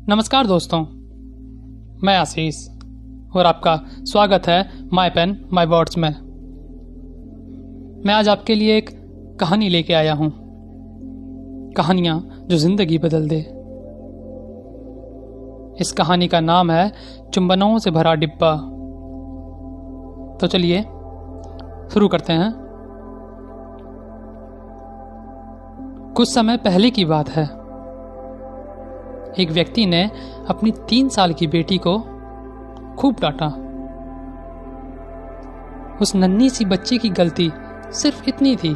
नमस्कार दोस्तों, मैं आशीष और आपका स्वागत है माय पेन माय वर्ड्स में। मैं आज आपके लिए एक कहानी लेके आया हूं, कहानियां जो जिंदगी बदल दे। इस कहानी का नाम है चुंबनों से भरा डिब्बा। तो चलिए शुरू करते हैं। कुछ समय पहले की बात है। एक व्यक्ति ने अपनी 3 साल की बेटी को खूब डांटा। उस नन्ही सी बच्ची की गलती सिर्फ इतनी थी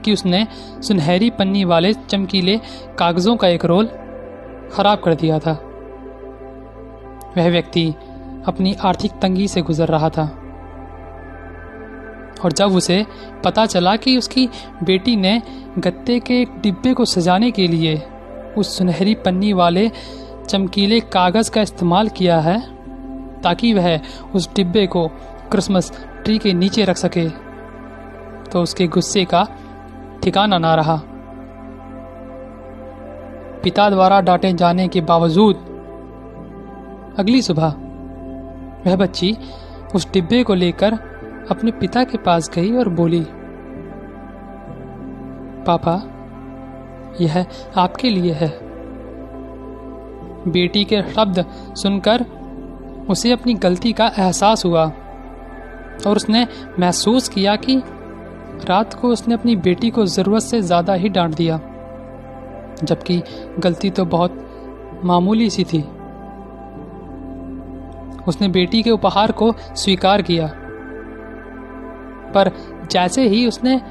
कि उसने सुनहरी पन्नी वाले चमकीले कागजों का एक रोल खराब कर दिया था। वह व्यक्ति अपनी आर्थिक तंगी से गुजर रहा था और जब उसे पता चला कि उसकी बेटी ने गत्ते के एक डिब्बे को सजाने के लिए उस सुनहरी पन्नी वाले चमकीले कागज का इस्तेमाल किया है ताकि वह उस डिब्बे को क्रिसमस ट्री के नीचे रख सके, तो उसके गुस्से का ठिकाना ना रहा। पिता द्वारा डांटे जाने के बावजूद अगली सुबह वह बच्ची उस डिब्बे को लेकर अपने पिता के पास गई और बोली, पापा, यह आपके लिए है। बेटी के शब्द सुनकर उसे अपनी गलती का एहसास हुआ और उसने महसूस किया कि रात को उसने अपनी बेटी को जरूरत से ज्यादा ही डांट दिया, जबकि गलती तो बहुत मामूली सी थी। उसने बेटी के उपहार को स्वीकार किया, पर जैसे ही उसने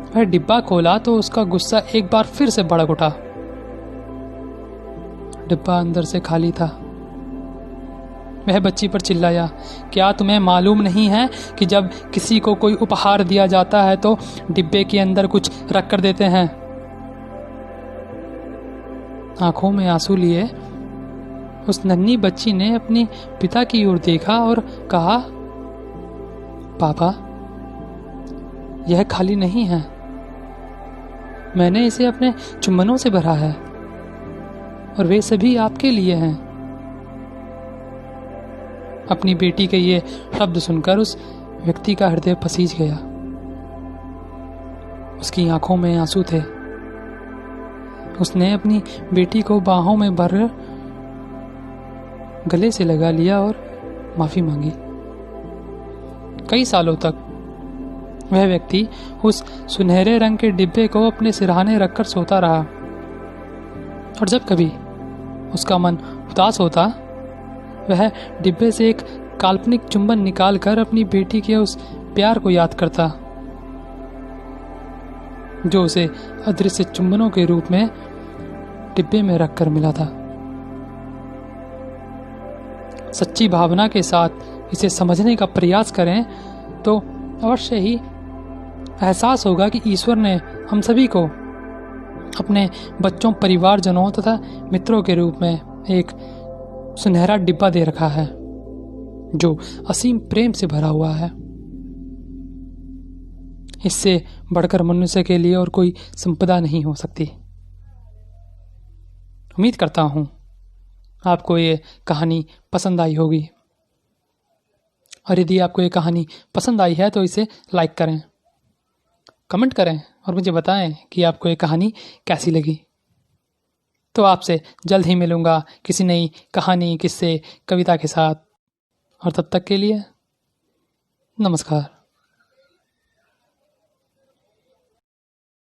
वह डिब्बा खोला तो उसका गुस्सा एक बार फिर से भड़क उठा। डिब्बा अंदर से खाली था। वह बच्ची पर चिल्लाया, क्या तुम्हें मालूम नहीं है कि जब किसी को कोई उपहार दिया जाता है तो डिब्बे के अंदर कुछ रख कर देते हैं? आंखों में आंसू लिए उस नन्ही बच्ची ने अपने पिता की ओर देखा और कहा, पापा, यह खाली नहीं है। मैंने इसे अपने चुंबनों से भरा है और वे सभी आपके लिए हैं। अपनी बेटी के ये शब्द सुनकर उस व्यक्ति का हृदय पसीज गया। उसकी आंखों में आंसू थे। उसने अपनी बेटी को बाहों में भर गले से लगा लिया और माफी मांगी। कई सालों तक वह व्यक्ति उस सुनहरे रंग के डिब्बे को अपने सिरहाने रखकर सोता रहा और जब कभी उसका मन उदास होता, वह डिब्बे से एक काल्पनिक चुंबन निकालकर अपनी बेटी के उस प्यार को याद करता जो उसे अदृश्य चुंबनों के रूप में डिब्बे में रखकर मिला था। सच्ची भावना के साथ इसे समझने का प्रयास करें तो अवश्य ही एहसास होगा कि ईश्वर ने हम सभी को अपने बच्चों, परिवारजनों तथा मित्रों के रूप में एक सुनहरा डिब्बा दे रखा है जो असीम प्रेम से भरा हुआ है। इससे बढ़कर मनुष्य के लिए और कोई संपदा नहीं हो सकती। उम्मीद करता हूं आपको ये कहानी पसंद आई होगी और यदि आपको ये कहानी पसंद आई है तो इसे लाइक करें, कमेंट करें और मुझे बताएं कि आपको ये कहानी कैसी लगी। तो आपसे जल्द ही मिलूंगा किसी नई कहानी, किस्से, कविता के साथ, और तब तक के लिए नमस्कार।